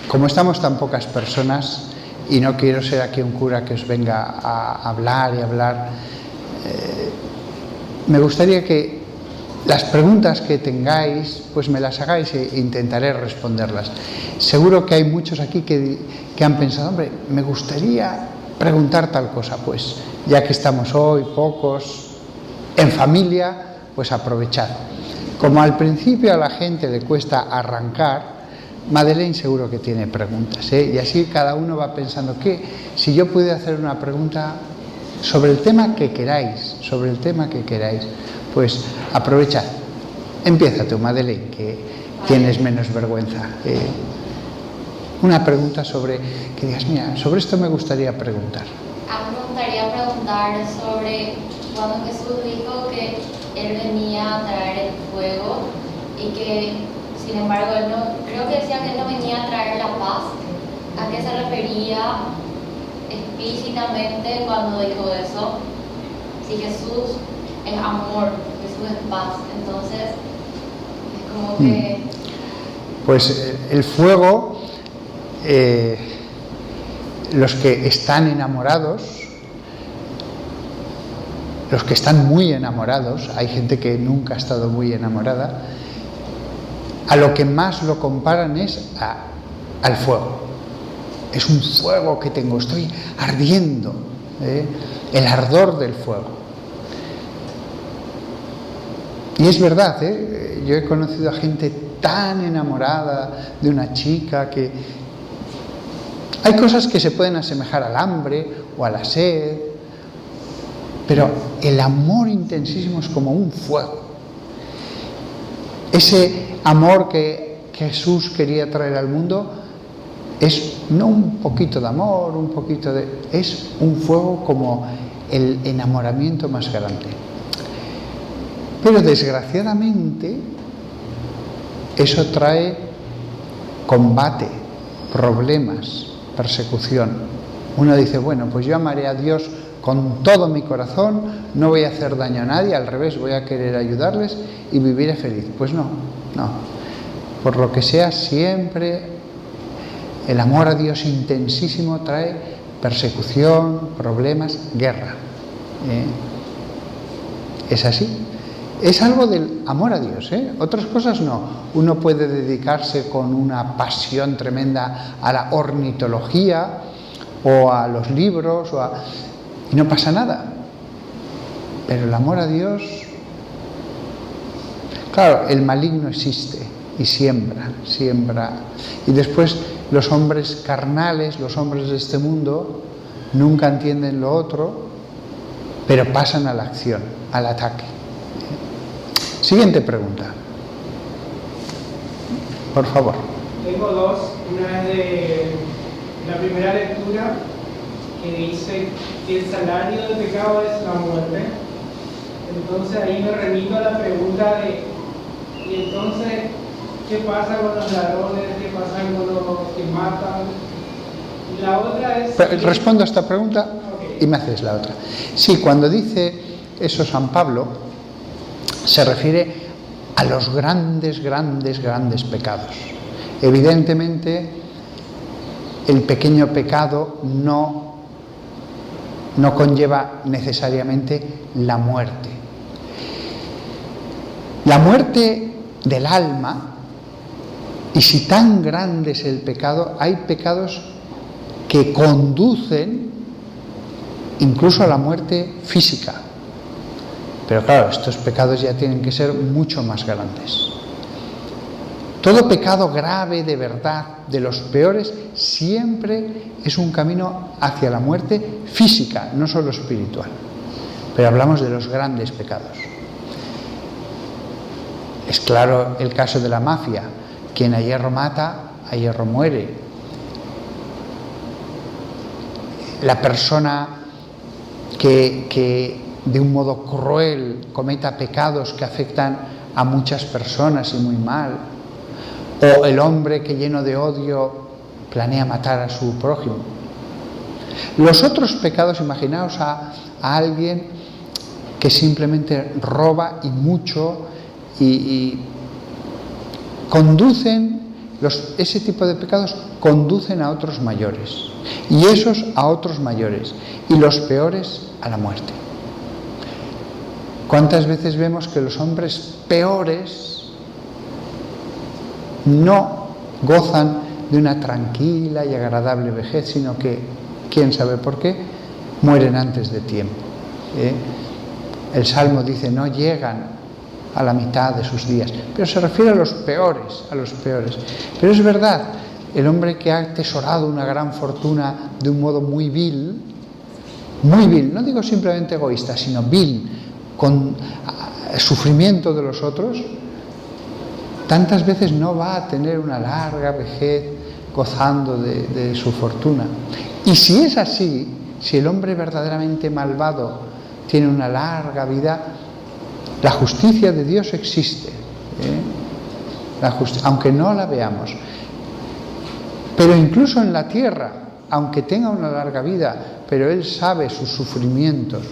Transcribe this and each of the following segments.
como estamos tan pocas personas, y no quiero ser aquí un cura que os venga a hablar y hablar, me gustaría que las preguntas que tengáis, pues me las hagáis e intentaré responderlas. Seguro que hay muchos aquí que han pensado, hombre, me gustaría preguntar tal cosa. Pues ya que estamos hoy pocos, en familia, pues aprovechad. Como al principio a la gente le cuesta arrancar, Madeleine seguro que tiene preguntas, ¿eh? Y así cada uno va pensando que si yo pudiera hacer una pregunta sobre el tema que queráis, pues aprovechad. Empieza tú, Madeleine, que tienes menos vergüenza. Una pregunta sobre, que digas, mira, sobre esto me gustaría preguntar. A mí me gustaría preguntar sobre cuando Jesús dijo que Él venía a traer el fuego y que, sin embargo, Él no, creo que decía que Él no venía a traer la paz. ¿A qué se refería explícitamente cuando dijo eso? Si Jesús es amor, Jesús es paz, entonces es como que... Pues el fuego, los que están enamorados, los que están muy enamorados, hay gente que nunca ha estado muy enamorada, a lo que más lo comparan es al fuego. Es un fuego que tengo, estoy ardiendo, el ardor del fuego. Y es verdad, yo he conocido a gente tan enamorada de una chica que hay cosas que se pueden asemejar al hambre o a la sed, pero el amor intensísimo es como un fuego. Ese amor que Jesús quería traer al mundo es no un poquito de amor, es un fuego como el enamoramiento más grande. Pero desgraciadamente eso trae combate, problemas, persecución. Uno dice, bueno, pues yo amaré a Dios con todo mi corazón, no voy a hacer daño a nadie, al revés, voy a querer ayudarles y viviré feliz. Pues no. Por lo que sea, siempre el amor a Dios intensísimo trae persecución, problemas, guerra. Es así. Es algo del amor a Dios, Otras cosas no. Uno puede dedicarse con una pasión tremenda a la ornitología o a los libros y no pasa nada. Pero el amor a Dios, claro, el maligno existe y siembra. Y después los hombres carnales, los hombres de este mundo, nunca entienden lo otro, pero pasan a la acción, al ataque. Siguiente pregunta. Por favor. Tengo dos. Una es de la primera lectura, que dice que el salario del pecado es la muerte. Entonces ahí me remito a la pregunta de, ¿y entonces qué pasa con los ladrones? ¿Qué pasa con los que matan? Y la otra es... Respondo a esta pregunta y me haces la otra. Sí, cuando dice eso San Pablo, se refiere a los grandes pecados. Evidentemente, el pequeño pecado no conlleva necesariamente la muerte. La muerte del alma, y si tan grande es el pecado, hay pecados que conducen incluso a la muerte física. Pero claro, estos pecados ya tienen que ser mucho más grandes. Todo pecado grave de verdad, de los peores, siempre es un camino hacia la muerte física, no solo espiritual. Pero hablamos de los grandes pecados. Es claro el caso de la mafia. Quien a hierro mata, a hierro muere. La persona que de un modo cruel cometa pecados que afectan a muchas personas y muy mal, o el hombre que lleno de odio planea matar a su prójimo. Los otros pecados, imaginaos a alguien que simplemente roba y mucho y conducen ese tipo de pecados conducen a otros mayores, y esos a otros mayores, y los peores a la muerte. ¿Cuántas veces vemos que los hombres peores no gozan de una tranquila y agradable vejez, sino que, quién sabe por qué, mueren antes de tiempo? El Salmo dice, no llegan a la mitad de sus días, pero se refiere a los peores, a los peores. Pero es verdad, el hombre que ha atesorado una gran fortuna de un modo muy vil, no digo simplemente egoísta, sino vil, con sufrimiento de los otros, tantas veces no va a tener una larga vejez gozando de su fortuna. Y si es así, si el hombre verdaderamente malvado tiene una larga vida, la justicia de Dios existe, aunque no la veamos. Pero incluso en la tierra, aunque tenga una larga vida, pero Él sabe sus sufrimientos.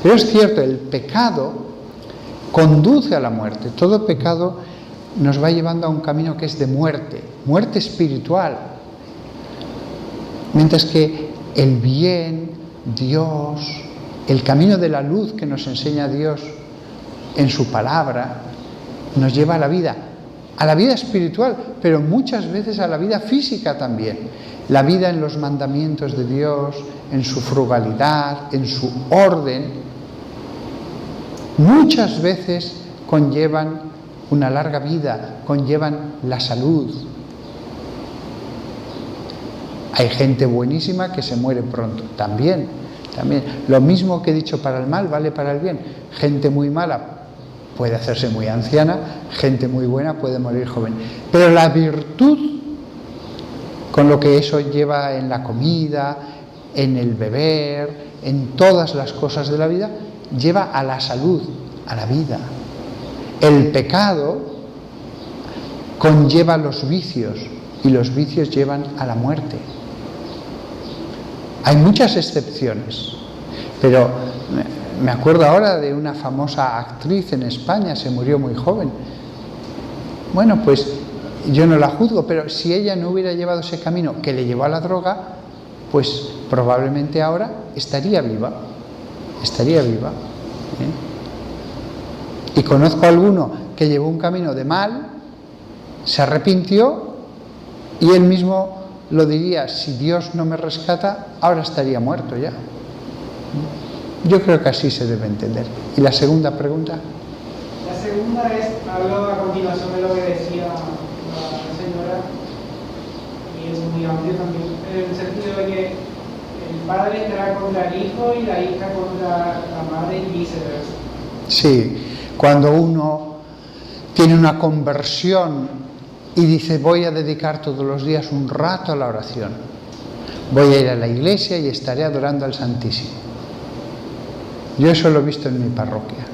Pero es cierto, el pecado conduce a la muerte. Todo pecado nos va llevando a un camino que es de muerte espiritual. Mientras que el bien, Dios, el camino de la luz que nos enseña Dios en su palabra, nos lleva a la vida espiritual, pero muchas veces a la vida física también. La vida en los mandamientos de Dios, en su frugalidad, en su orden, muchas veces conllevan una larga vida, conllevan la salud. Hay gente buenísima que se muere pronto, también. Lo mismo que he dicho para el mal, vale para el bien. Gente muy mala puede hacerse muy anciana, gente muy buena puede morir joven. Pero la virtud, con lo que eso lleva en la comida, en el beber, en todas las cosas de la vida, lleva a la salud, a la vida. El pecado conlleva los vicios, y los vicios llevan a la muerte. Hay muchas excepciones, pero me acuerdo ahora de una famosa actriz en España, se murió muy joven. Bueno, pues yo no la juzgo, pero si ella no hubiera llevado ese camino que le llevó a la droga, pues probablemente ahora estaría viva. Y conozco a alguno que llevó un camino de mal, se arrepintió, y él mismo lo diría, si Dios no me rescata, ahora estaría muerto ya. Yo creo que así se debe entender. ¿Y la segunda pregunta? La segunda es, hablo a continuación de lo que decía la señora, y es muy amplio también, en el sentido de que el padre estará contra el hijo y la hija contra la madre y viceversa. Sí, cuando uno tiene una conversión y dice, voy a dedicar todos los días un rato a la oración, voy a ir a la iglesia y estaré adorando al Santísimo. Yo eso lo he visto en mi parroquia.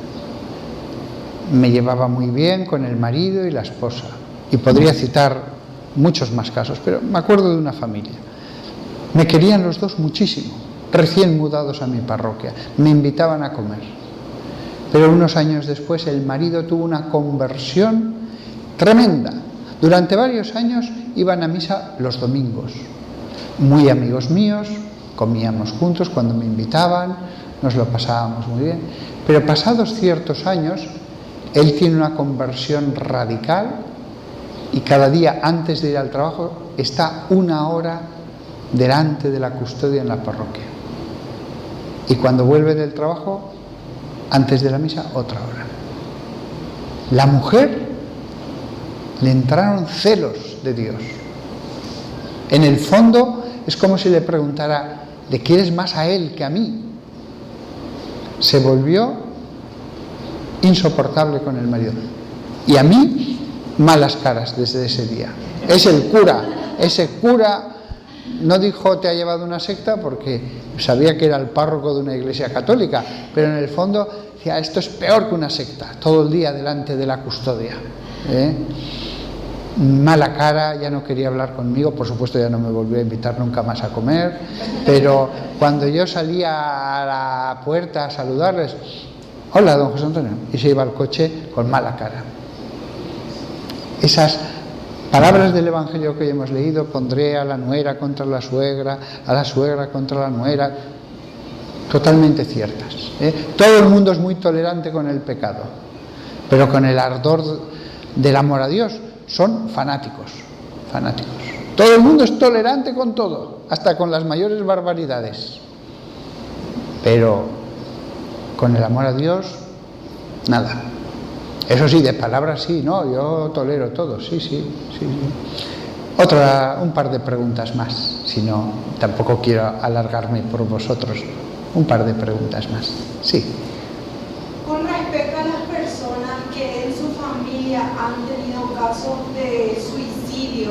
Me llevaba muy bien con el marido y la esposa, y podría citar muchos más casos, pero me acuerdo de una familia. Me querían los dos muchísimo, recién mudados a mi parroquia, me invitaban a comer. Pero unos años después el marido tuvo una conversión tremenda. Durante varios años iban a misa los domingos. Muy amigos míos, comíamos juntos cuando me invitaban, nos lo pasábamos muy bien. Pero pasados ciertos años, él tiene una conversión radical y cada día antes de ir al trabajo está 1 hora delante de la custodia en la parroquia. Y cuando vuelve del trabajo, antes de la misa, otra hora. La mujer le entraron celos de Dios. En el fondo es como si le preguntara, ¿le quieres más a él que a mí? Se volvió insoportable con el marido. Y a mí, malas caras desde ese día. Es el cura. Ese cura no dijo te ha llevado una secta porque sabía que era el párroco de una iglesia católica, pero en el fondo decía, esto es peor que una secta, todo el día delante de la custodia. Mala cara, ya no quería hablar conmigo, por supuesto ya no me volvió a invitar nunca más a comer, pero cuando yo salía a la puerta a saludarles, hola don José Antonio, y se iba al coche con mala cara. Esas Palabras del Evangelio que hoy hemos leído: pondré a la nuera contra la suegra, a la suegra contra la nuera. Totalmente ciertas. Todo el mundo es muy tolerante con el pecado, pero con el ardor del amor a Dios son fanáticos. Todo el mundo es tolerante con todo, hasta con las mayores barbaridades, pero con el amor a Dios, nada. Eso sí, de palabras sí, no, yo tolero todo, sí. Un par de preguntas más, si no, tampoco quiero alargarme por vosotros. Un par de preguntas más. Sí. Con respecto a las personas que en su familia han tenido casos de suicidio,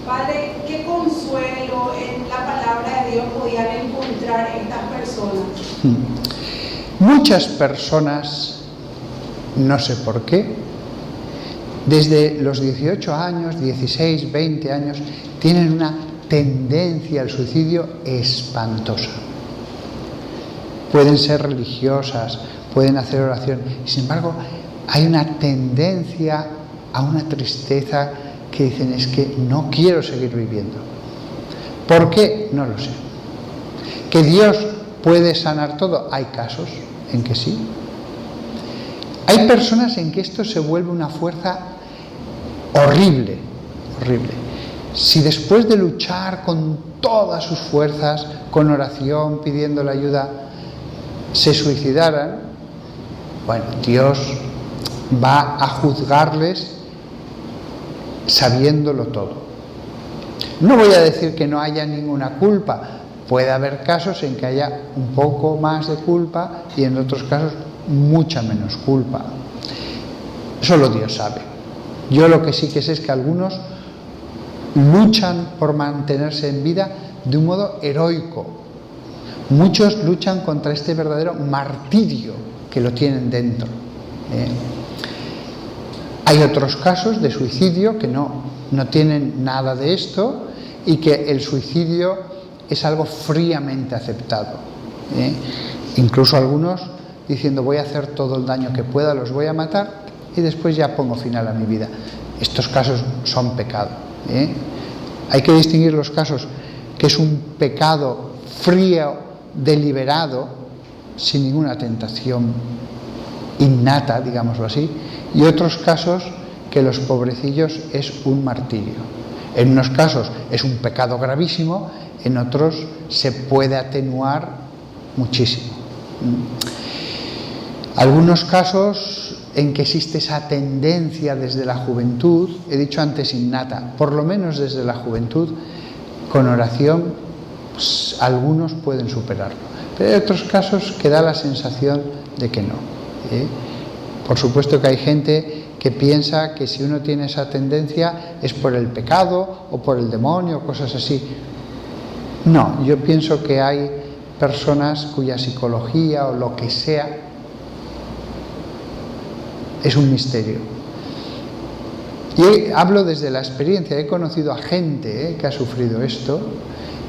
Padre, ¿qué consuelo en la palabra de Dios podían encontrar estas personas? Muchas personas, no sé por qué, desde los 18 años, 16, 20 años, tienen una tendencia al suicidio espantosa. Pueden ser religiosas, pueden hacer oración, sin embargo, hay una tendencia a una tristeza que dicen: es que no quiero seguir viviendo. ¿Por qué? No lo sé. ¿Que Dios puede sanar todo? Hay casos en que sí. Hay personas en que esto se vuelve una fuerza horrible. Si después de luchar con todas sus fuerzas, con oración, pidiendo la ayuda, se suicidaran, bueno, Dios va a juzgarles sabiéndolo todo. No voy a decir que no haya ninguna culpa. Puede haber casos en que haya un poco más de culpa y en otros casos mucha menos culpa. Solo Dios sabe. Yo lo que sí que sé es que algunos luchan por mantenerse en vida de un modo heroico. Muchos luchan contra este verdadero martirio que lo tienen dentro. Hay otros casos de suicidio que no tienen nada de esto y que el suicidio es algo fríamente aceptado. Incluso algunos diciendo: voy a hacer todo el daño que pueda, los voy a matar y después ya pongo final a mi vida. Estos casos son pecado. Hay que distinguir los casos que es un pecado frío, deliberado, sin ninguna tentación innata, digámoslo así, y otros casos que los pobrecillos es un martirio. En unos casos es un pecado gravísimo, en otros se puede atenuar muchísimo. Algunos casos en que existe esa tendencia desde la juventud, he dicho antes innata, por lo menos desde la juventud, con oración, pues, algunos pueden superarlo. Pero hay otros casos que da la sensación de que no. Por supuesto que hay gente que piensa que si uno tiene esa tendencia es por el pecado o por el demonio, cosas así. No, yo pienso que hay personas cuya psicología o lo que sea es un misterio. Y hablo desde la experiencia, he conocido a gente que ha sufrido esto,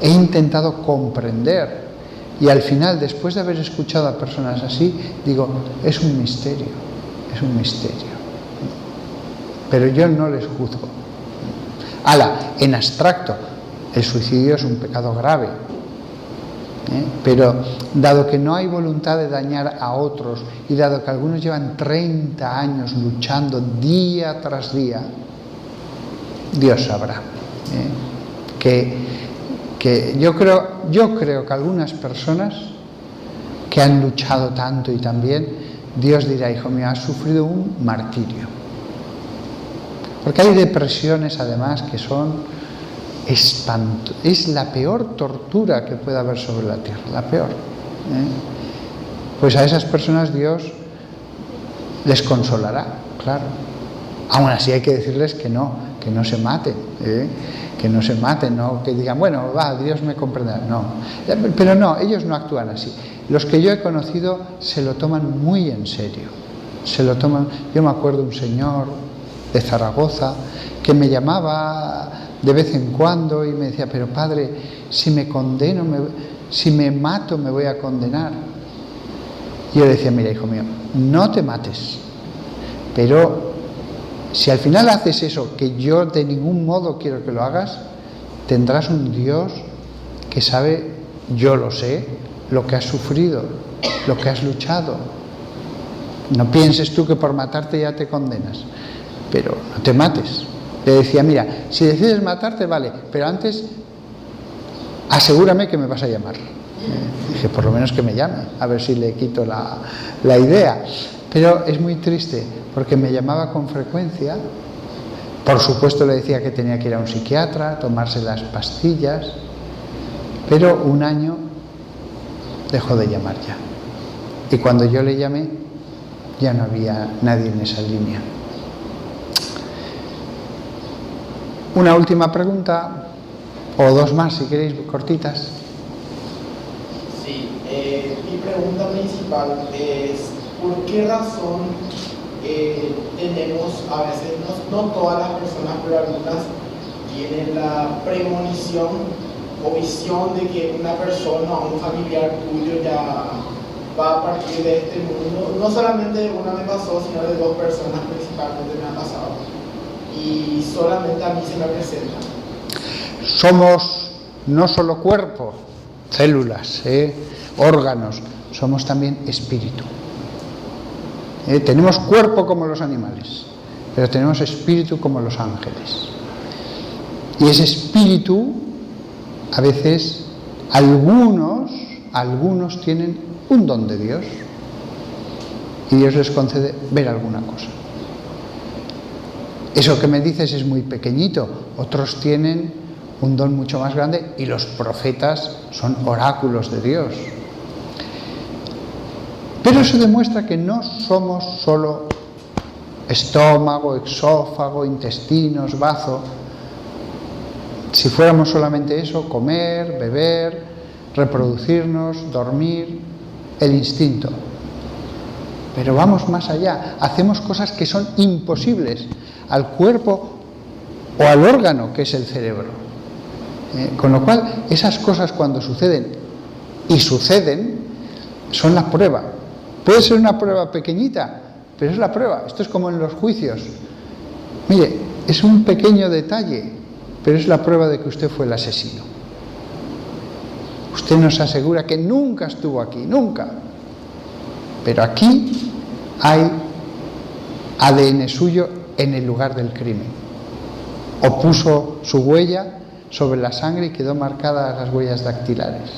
he intentado comprender y al final, después de haber escuchado a personas así, digo: es un misterio, pero yo no les juzgo. En abstracto, el suicidio es un pecado grave, pero dado que no hay voluntad de dañar a otros y dado que algunos llevan 30 años luchando día tras día, Dios sabrá. Que yo creo que algunas personas que han luchado tanto y también, Dios dirá: hijo mío, has sufrido un martirio. Porque hay depresiones además que son espantosas. Es la peor tortura que puede haber sobre la tierra, la peor. Pues a esas personas Dios les consolará, claro. Aún así hay que decirles que no se maten, que no se maten, no que digan: bueno, Dios me comprenderá. No, pero no, ellos no actúan así. Los que yo he conocido se lo toman muy en serio. Yo me acuerdo de un señor de Zaragoza que me llamaba de vez en cuando y me decía: pero padre, si me condeno, si me mato, me voy a condenar. Y yo le decía: mira, hijo mío, no te mates, pero Si al final haces eso, que yo de ningún modo quiero que lo hagas, tendrás un Dios que sabe, yo lo sé, lo que has sufrido, lo que has luchado. No pienses tú que por matarte ya te condenas, pero no te mates. Le decía, mira, si decides matarte, vale, pero antes asegúrame que me vas a llamar. Dije, por lo menos que me llame, a ver si le quito la idea. Pero es muy triste, porque me llamaba con frecuencia. Por supuesto le decía que tenía que ir a un psiquiatra, tomarse las pastillas, pero un año dejó de llamar ya. Y cuando yo le llamé, ya no había nadie en esa línea. Una última pregunta, o dos más si queréis, cortitas. Sí, mi pregunta principal es, ¿por qué razón tenemos, a veces, no todas las personas, pero algunas, tienen la premonición o visión de que una persona o un familiar tuyo ya va a partir de este mundo? No solamente una me pasó, sino de dos personas principalmente me ha pasado. Y solamente a mí se me presenta. Somos no solo cuerpo, células, órganos, somos también espíritu. Tenemos cuerpo como los animales, pero tenemos espíritu como los ángeles. Y ese espíritu, a veces, algunos tienen un don de Dios y Dios les concede ver alguna cosa. Eso que me dices es muy pequeñito, otros tienen un don mucho más grande y los profetas son oráculos de Dios. Pero eso demuestra que no somos solo estómago, exófago, intestinos, bazo. Si fuéramos solamente eso, comer, beber, reproducirnos, dormir, el instinto. Pero vamos más allá, hacemos cosas que son imposibles al cuerpo o al órgano que es el cerebro. Con lo cual, esas cosas cuando suceden, y suceden, son la prueba. Puede ser una prueba pequeñita, pero es la prueba. Esto es como en los juicios. Mire, es un pequeño detalle, pero es la prueba de que usted fue el asesino. Usted nos asegura que nunca estuvo aquí, nunca. Pero aquí hay ADN suyo en el lugar del crimen. O puso su huella sobre la sangre y quedó marcadas las huellas dactilares.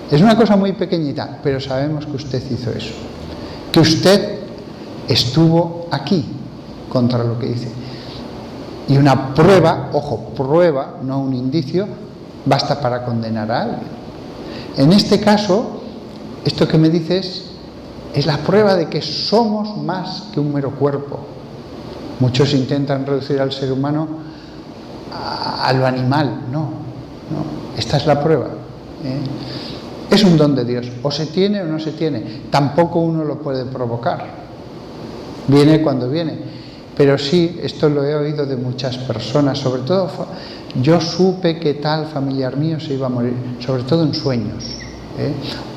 Es una cosa muy pequeñita, pero sabemos que usted hizo eso. Que usted estuvo aquí contra lo que dice. Y una prueba, ojo, prueba, no un indicio, basta para condenar a alguien. En este caso, esto que me dices es la prueba de que somos más que un mero cuerpo. Muchos intentan reducir al ser humano a lo animal. No. Esta es la prueba. Es un don de Dios. O se tiene o no se tiene. Tampoco uno lo puede provocar. Viene cuando viene. Pero sí, esto lo he oído de muchas personas. Sobre todo, yo supe que tal familiar mío se iba a morir. Sobre todo en sueños.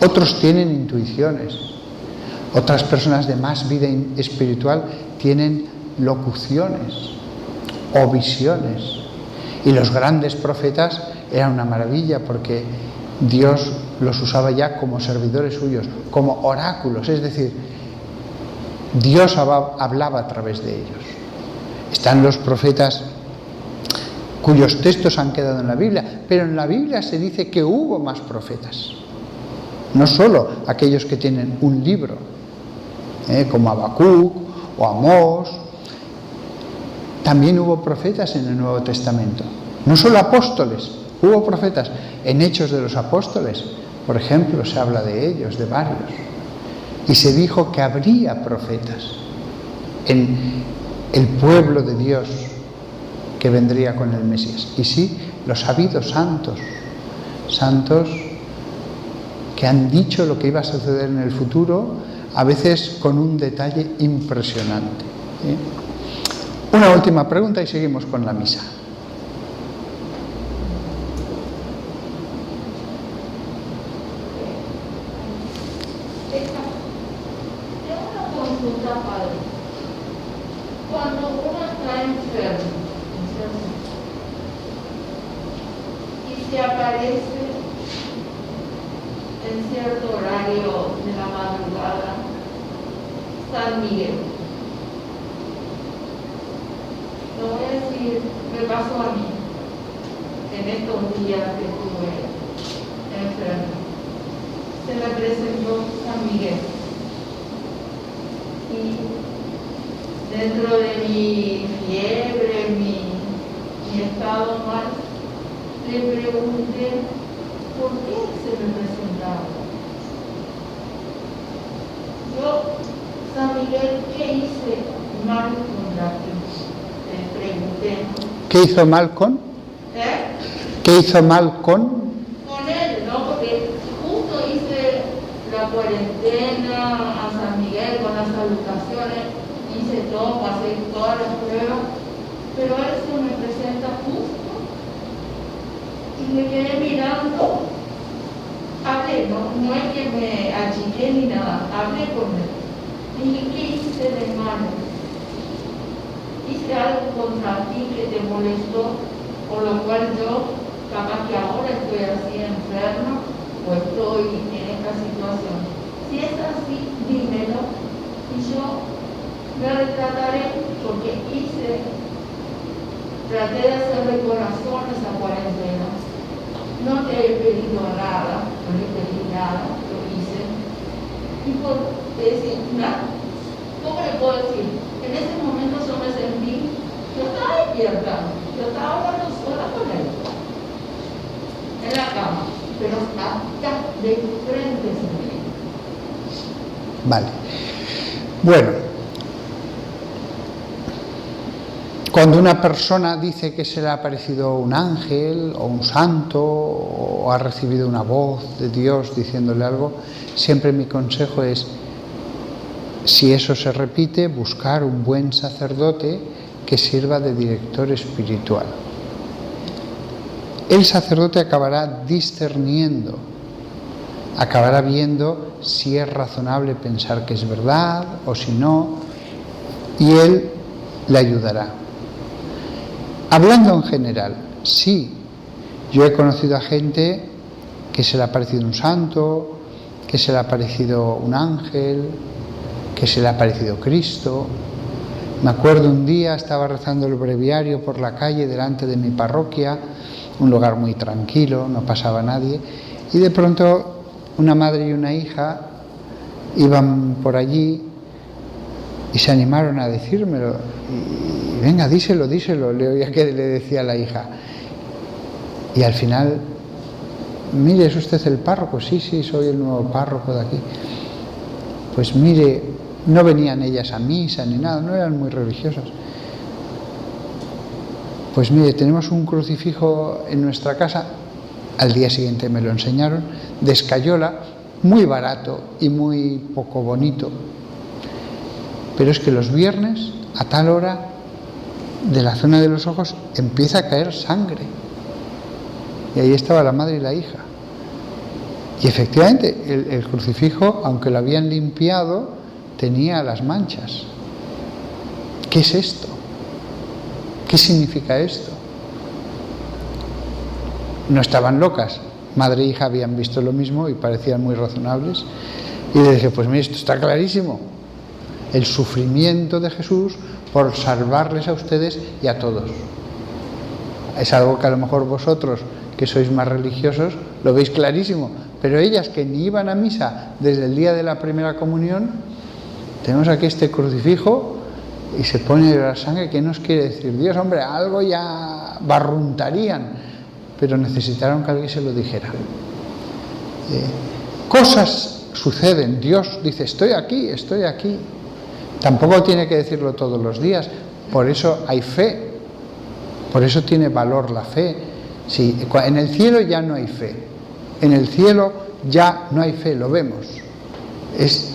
Otros tienen intuiciones. Otras personas de más vida espiritual tienen locuciones o visiones. Y los grandes profetas eran una maravilla porque Dios los usaba ya como servidores suyos, como oráculos, es decir, Dios hablaba a través de ellos. Están los profetas cuyos textos han quedado en la Biblia, pero en la Biblia se dice que hubo más profetas, no solo aquellos que tienen un libro, como Habacuc o Amós. También hubo profetas en el Nuevo Testamento, no solo apóstoles, hubo profetas. En Hechos de los Apóstoles, por ejemplo, se habla de ellos, de varios, y se dijo que habría profetas en el pueblo de Dios que vendría con el Mesías. Y sí, los ha habido santos que han dicho lo que iba a suceder en el futuro, a veces con un detalle impresionante. Una última pregunta y seguimos con la misa. Tengo una consulta, padre. Cuando una se aparece en cierto horario de la madrugada San Miguel. Lo voy a decir, me pasó a mí en estos días que estuve enferma. Se me presentó San Miguel y dentro de mi fiebre, mi estado mal, le pregunté por qué se me presentaba. Yo, San Miguel, ¿qué hice mal contra ti? Le pregunté. ¿Qué hizo mal con? ¿Qué hizo mal con? Con él, ¿no? Porque justo hice la cuarentena a San Miguel con las salutaciones, hice todo, pasé todas las pruebas, pero él se me presenta justo y me quedé mirando, hablé, no es que me achiqué ni nada, hablé con él. Dije, ¿qué hice de malo? Hice algo contra ti que te molestó, por lo cual yo, capaz que ahora estoy así enferma o estoy en esta situación. Si es así, dímelo y yo me retrataré porque traté de hacerle corazón esa cuarentena. No te he pedido nada, no le pedí nada, lo hice. Y por decir nada, ¿cómo le puedo decir? En ese momento yo me sentí, yo estaba despierta, yo estaba hablando sola con él, en la cama, pero acá de frente se me vino. Vale. Bueno, cuando una persona dice que se le ha aparecido un ángel o un santo o ha recibido una voz de Dios diciéndole algo, siempre mi consejo es, si eso se repite, buscar un buen sacerdote que sirva de director espiritual. El sacerdote acabará discerniendo, acabará viendo si es razonable pensar que es verdad o si no, y él le ayudará. Hablando en general, sí, yo he conocido a gente que se le ha parecido un santo, que se le ha parecido un ángel, que se le ha parecido Cristo. Me acuerdo un día, estaba rezando el breviario por la calle delante de mi parroquia, un lugar muy tranquilo, no pasaba nadie, y de pronto una madre y una hija iban por allí y se animaron a decírmelo. Y venga, díselo, le oía que le decía a la hija. Y al final, mire, ¿es usted el párroco? Sí, soy el nuevo párroco de aquí. Pues mire, no venían ellas a misa ni nada, no eran muy religiosas. Pues mire, tenemos un crucifijo en nuestra casa, al día siguiente me lo enseñaron, de escayola, muy barato y muy poco bonito. Pero es que los viernes, a tal hora, de la zona de los ojos empieza a caer sangre. Y ahí estaba la madre y la hija. Y efectivamente, el crucifijo, aunque lo habían limpiado, tenía las manchas. ¿Qué es esto? ¿Qué significa esto? No estaban locas. Madre e hija habían visto lo mismo y parecían muy razonables. Y le dije, pues mire, esto está clarísimo. El sufrimiento de Jesús por salvarles a ustedes y a todos. Es algo que a lo mejor vosotros, que sois más religiosos, lo veis clarísimo, pero ellas que ni iban a misa desde el día de la primera comunión, tenemos aquí este crucifijo y se pone a llorar sangre. ¿Qué nos quiere decir Dios? Hombre, algo ya barruntarían, pero necesitaron que alguien se lo dijera. Cosas suceden, Dios dice, estoy aquí. Tampoco tiene que decirlo todos los días, por eso hay fe, por eso tiene valor la fe. Sí, en el cielo ya no hay fe, en el cielo ya no hay fe, lo vemos. Es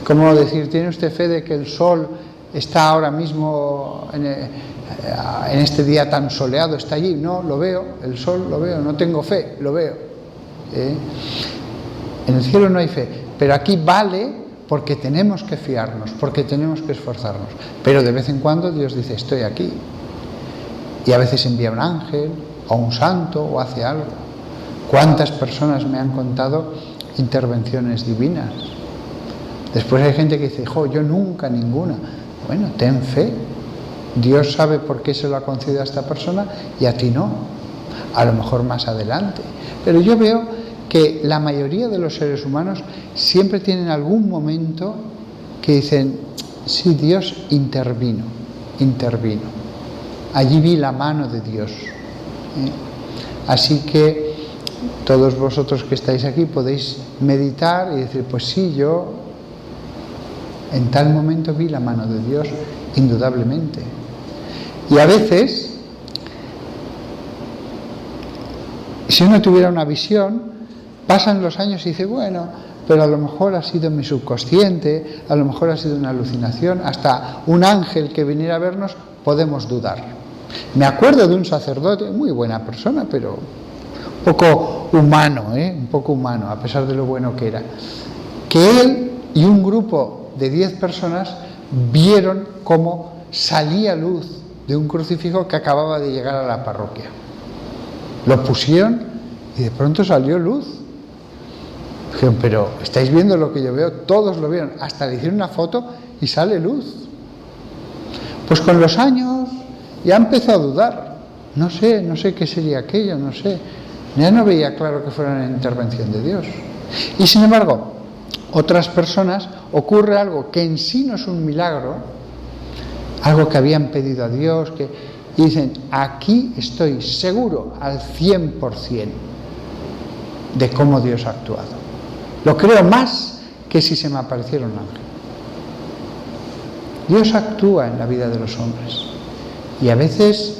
como decir, ¿tiene usted fe de que el sol está ahora mismo en este día tan soleado, está allí? No, lo veo, el sol lo veo, no tengo fe, lo veo. En el cielo no hay fe, pero aquí vale porque tenemos que fiarnos, porque tenemos que esforzarnos. Pero de vez en cuando Dios dice, estoy aquí. Y a veces envía un ángel, o un santo, o hace algo. ¿Cuántas personas me han contado intervenciones divinas? Después hay gente que dice, yo nunca ninguna. Bueno, ten fe. Dios sabe por qué se lo ha concedido a esta persona y a ti no. A lo mejor más adelante. Pero yo veo que la mayoría de los seres humanos siempre tienen algún momento que dicen, sí, Dios intervino. Allí vi la mano de Dios. Así que todos vosotros que estáis aquí podéis meditar y decir, pues sí, yo en tal momento vi la mano de Dios, indudablemente. Y a veces, si uno tuviera una visión, pasan los años y dice, bueno, pero a lo mejor ha sido mi subconsciente, a lo mejor ha sido una alucinación, hasta un ángel que viniera a vernos, podemos dudar. Me acuerdo de un sacerdote, muy buena persona, pero un poco humano, a pesar de lo bueno que era, que él y un grupo de 10 personas vieron cómo salía luz de un crucifijo que acababa de llegar a la parroquia. Lo pusieron y de pronto salió luz. Dijeron, pero ¿estáis viendo lo que yo veo? Todos lo vieron, hasta le hicieron una foto y sale luz. Pues con los años ya empezó a dudar. No sé qué sería aquello, no sé. Ya no veía claro que fuera una intervención de Dios. Y sin embargo, otras personas ocurre algo que en sí no es un milagro, algo que habían pedido a Dios, y dicen, aquí estoy seguro al 100% de cómo Dios ha actuado. Lo creo más que si se me apareciera un ángel. Dios actúa en la vida de los hombres. Y a veces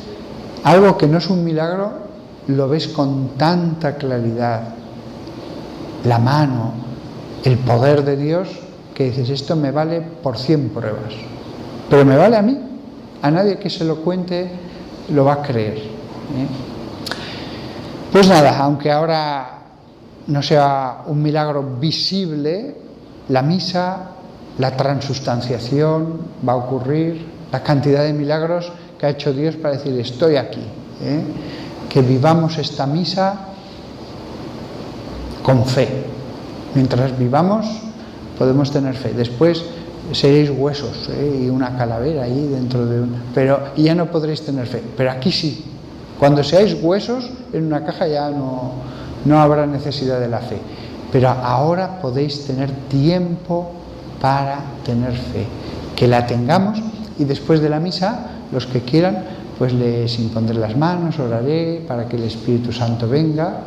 algo que no es un milagro lo ves con tanta claridad. La mano, el poder de Dios, que dices, esto me vale por 100 pruebas. Pero me vale a mí. A nadie que se lo cuente lo va a creer. Pues nada, aunque ahora no sea un milagro visible, la misa, la transustanciación va a ocurrir, la cantidad de milagros que ha hecho Dios para decir, estoy aquí. Que vivamos esta misa con fe. Mientras vivamos podemos tener fe. Después seréis huesos y una calavera ahí dentro de y ya no podréis tener fe. Pero aquí sí. Cuando seáis huesos en una caja ya no habrá necesidad de la fe. Pero ahora podéis tener tiempo para tener fe. Que la tengamos y después de la misa, los que quieran, pues les impondré las manos, oraré para que el Espíritu Santo venga.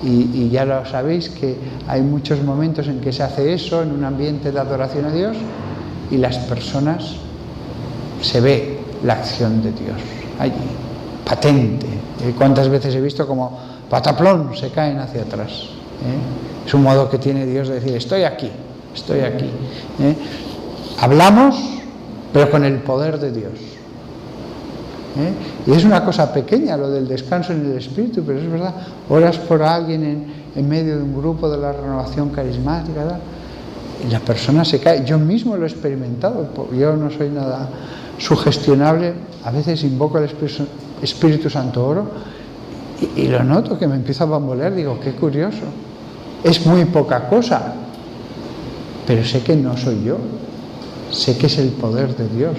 Y ya lo sabéis que hay muchos momentos en que se hace eso en un ambiente de adoración a Dios y las personas se ve la acción de Dios allí, patente. ¿Cuántas veces he visto como pataplón se caen hacia atrás? Es un modo que tiene Dios de decir, estoy aquí. Hablamos, pero con el poder de Dios. Y es una cosa pequeña lo del descanso en el Espíritu, pero es verdad, oras por alguien en medio de un grupo de la renovación carismática, ¿verdad? Y la persona se cae. Yo mismo lo he experimentado, yo no soy nada sugestionable, a veces invoco al Espíritu Santo, oro y lo noto que me empiezo a bambolear, digo, qué curioso, es muy poca cosa, pero sé que no soy yo, sé que es el poder de Dios.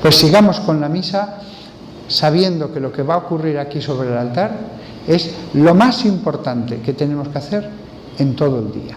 Pues sigamos con la misa sabiendo que lo que va a ocurrir aquí sobre el altar es lo más importante que tenemos que hacer en todo el día.